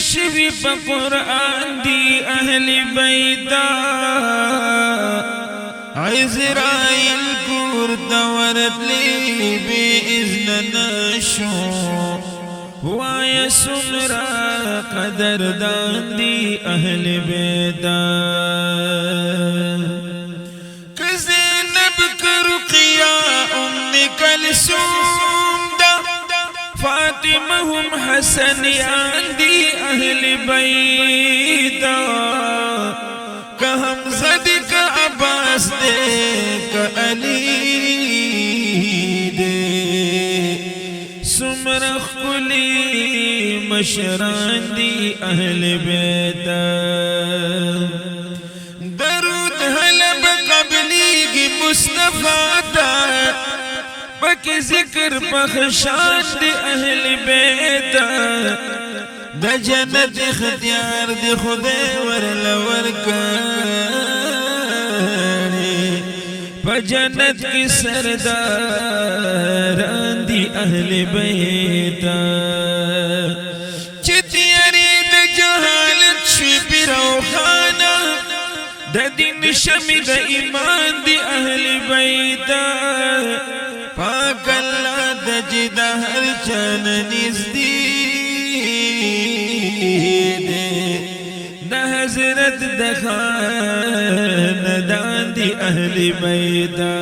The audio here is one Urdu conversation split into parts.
شوی پا قرآن دی اہل بیتا عزرائیل کور دورت لی بی اذن نشو وایا سمرا قدر دان دی اہل بیتا کزینب کرقیا ام کلثوم دا فاطمہ ہم حسن یان دی اہل بیتا کہ حمزہ دی کہ عباس دے کہ علی دے سمرخ کلی مشران دی اہل بیتا درود حلب قبلی کی مصطفیٰ دا پک ذکر بخشان دی اہل بیتا دا جنت اختیار دی خدای ورلور کاری پا جنت کی سرداران دی اہل بیتا چتیاری دا جہالت شوی پیرو خانا دا دین شمی دا ایمان دی اہل بیتا پاک اللہ دا جدا ہر چان نزدی دا حضرت دا خاندان دی اہل بیتا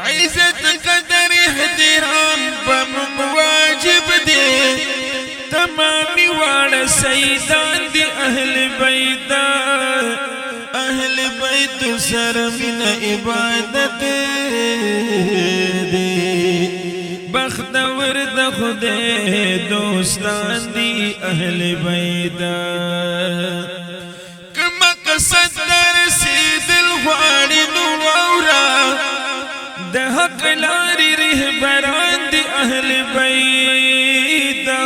عزت قدر احترام بم واجب دے تمامی واڑا سیدان دی اہل بیتا اہل بیت سر من عبادت دے بختور دا خدے دوستان دی اہل بیتا کما قصد در سید الغواری نوورا دا حق لاری رہبران دی اہل بیتا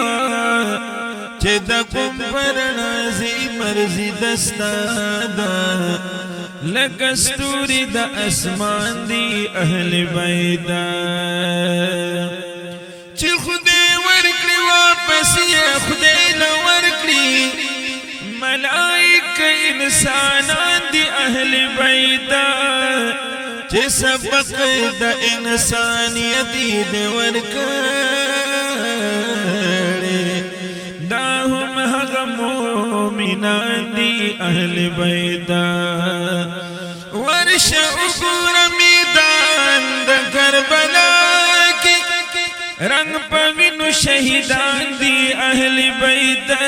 چه دا کم پر نازی مرزی دستادا لکستوری دا اسمان دی اہل بیتا چه خودے ورکلی واپس یا خودے لورکلی ملائک انسانان دی اہل بیتا چه سبق دا انسانیتی دی ورکلی داہم حق مومنان دی اہل بیتا ورش اگور میدان دا کربلا کی رنگ پوینو شہیدان دی اہل بیتا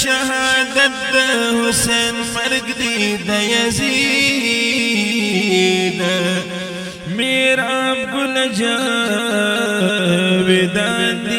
شہادت دا حسین مرگ دی دا یزید میرا گل جاویدان دی